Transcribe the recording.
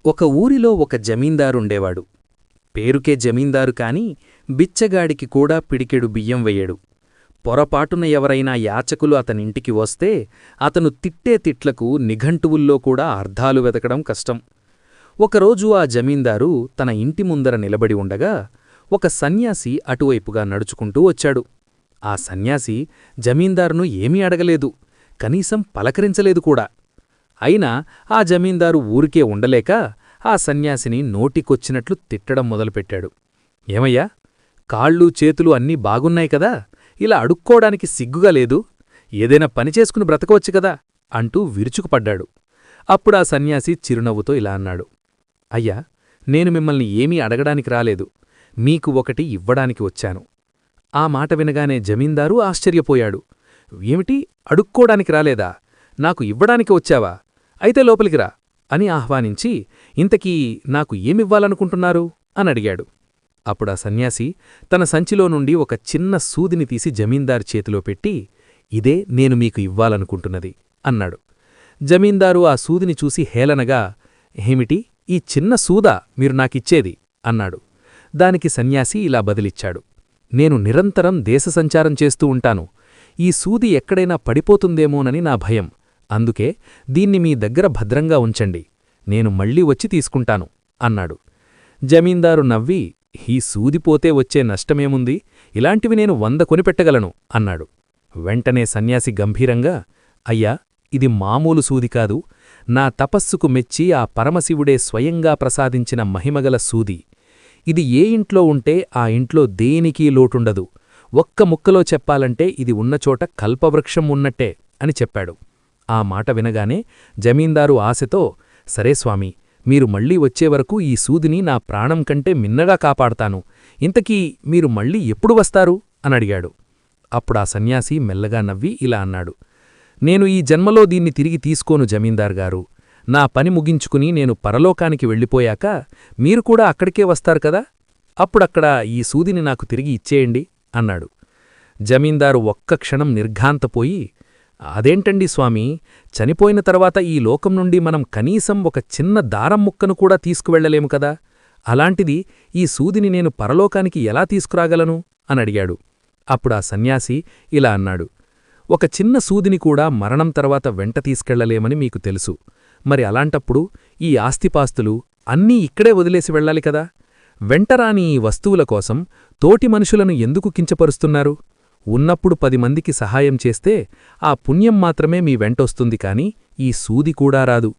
ఒక ఊరిలో ఒక జమీందారుండేవాడు. పేరుకే జమీందారు కాని బిచ్చగాడికి కూడా పిడికెడు బియ్యం వెయ్యడు. పొరపాటున ఎవరైనా యాచకులు అతనింటికి వస్తే అతను తిట్టే తిట్లకు నిఘంటువుల్లో కూడా అర్థాలు వెతకడం కష్టం. ఒకరోజు ఆ జమీందారు తన ఇంటి ముందర నిలబడి ఉండగా ఒక సన్యాసి అటువైపుగా నడుచుకుంటూ వచ్చాడు. ఆ సన్యాసి జమీందారును ఏమీ అడగలేదు, కనీసం పలకరించలేదు కూడా. అయినా ఆ జమీందారు ఊరికే ఉండలేక ఆ సన్యాసిని నోటికొచ్చినట్లు తిట్టడం మొదలుపెట్టాడు. ఏమయ్యా, కాళ్ళూ చేతులు అన్నీ బాగున్నాయి కదా, ఇలా అడుక్కోడానికి సిగ్గుగా లేదు? ఏదైనా పని చేసుకుని బ్రతకవచ్చు కదా అంటూ విరుచుకుపడ్డాడు. అప్పుడా సన్యాసి చిరునవ్వుతో ఇలా అన్నాడు. అయ్యా, నేను మిమ్మల్ని ఏమీ అడగడానికి రాలేదు, మీకు ఒకటి ఇవ్వడానికి వచ్చాను. ఆ మాట వినగానే జమీందారు ఆశ్చర్యపోయాడు. ఏమిటి, అడుక్కోడానికి రాలేదా? నాకు ఇవ్వడానికి వచ్చావా? అయితే లోపలికి రా అని ఆహ్వానించి, ఇంతకీ నాకు ఏమివ్వాలనుకుంటున్నారు అని అడిగాడు. అప్పుడా సన్యాసి తన సంచిలో నుండి ఒక చిన్న సూదిని తీసి జమీందారు చేతిలో పెట్టి, ఇదే నేను మీకు ఇవ్వాలనుకుంటున్నది అన్నాడు. జమీందారు ఆ సూదిని చూసి హేళనగా, ఏమిటి, ఈ చిన్న సూదా మీరు నాకిచ్చేది అన్నాడు. దానికి సన్యాసి ఇలా బదిలిచ్చాడు. నేను నిరంతరం దేశసంచారం చేస్తూ ఉంటాను. ఈ సూది ఎక్కడైనా పడిపోతుందేమోనని నా భయం. అందుకే దీన్ని మీ దగ్గర భద్రంగా ఉంచండి, నేను మళ్ళీ వచ్చి తీసుకుంటాను అన్నాడు. జమీందారు నవ్వి, ఈ సూదిపోతే వచ్చే నష్టమేముంది, ఇలాంటివి నేను 100 కొనిపెట్టగలను అన్నాడు. వెంటనే సన్యాసి గంభీరంగా, అయ్యా, ఇది మామూలు సూది కాదు, నా తపస్సుకు మెచ్చి ఆ పరమశివుడే స్వయంగా ప్రసాదించిన మహిమగల సూది. ఇది ఏ ఇంట్లో ఉంటే ఆ ఇంట్లో దేనికీ లోటుండదు. ఒక్క ముక్కలో చెప్పాలంటే ఇది ఉన్నచోట కల్పవృక్షం ఉన్నట్టే అని చెప్పాడు. ఆ మాట వినగానే జమీందారు ఆశతో, సరే స్వామీ, మీరు మళ్ళీ వచ్చేవరకు ఈ సూదిని నా ప్రాణం కంటే మిన్నగా కాపాడతాను. ఇంతకీ మీరు మళ్ళీ ఎప్పుడు వస్తారు అనడిగాడు. అప్పుడా సన్యాసి మెల్లగా నవ్వి ఇలా అన్నాడు. నేను ఈ జన్మలో దీన్ని తిరిగి తీసుకోను జమీందార్గారు. నా పని ముగించుకుని నేను పరలోకానికి వెళ్ళిపోయాక మీరు కూడా అక్కడికే వస్తారు కదా, అప్పుడక్కడ ఈ సూదిని నాకు తిరిగి ఇచ్చేయండి అన్నాడు. జమీందారు ఒక్క క్షణం నిర్ఘాంతపోయి, అదేంటండి స్వామీ, చనిపోయిన తర్వాత ఈ లోకం నుండి మనం కనీసం ఒక చిన్న దారం ముక్కను కూడా తీసుకువెళ్లలేము కదా, అలాంటిది ఈ సూదిని నేను పరలోకానికి ఎలా తీసుకురాగలను అనడిగాడు. అప్పుడా సన్యాసి ఇలా అన్నాడు. ఒక చిన్న సూదిని కూడా మరణం తర్వాత వెంట తీసుకెళ్లలేమని మీకు తెలుసు. మరి అలాంటప్పుడు ఈ ఆస్తిపాస్తులు అన్నీ ఇక్కడే వదిలేసి వెళ్ళాలి కదా. వెంటరాని ఈ వస్తువుల కోసం తోటి మనుషులను ఎందుకు కించపరుస్తున్నారు? ఉన్నప్పుడు 10 మందికి సహాయం చేస్తే ఆ పుణ్యం మాత్రమే మీ వెంటొస్తుంది కాని ఈ సూది కూడా రాదు.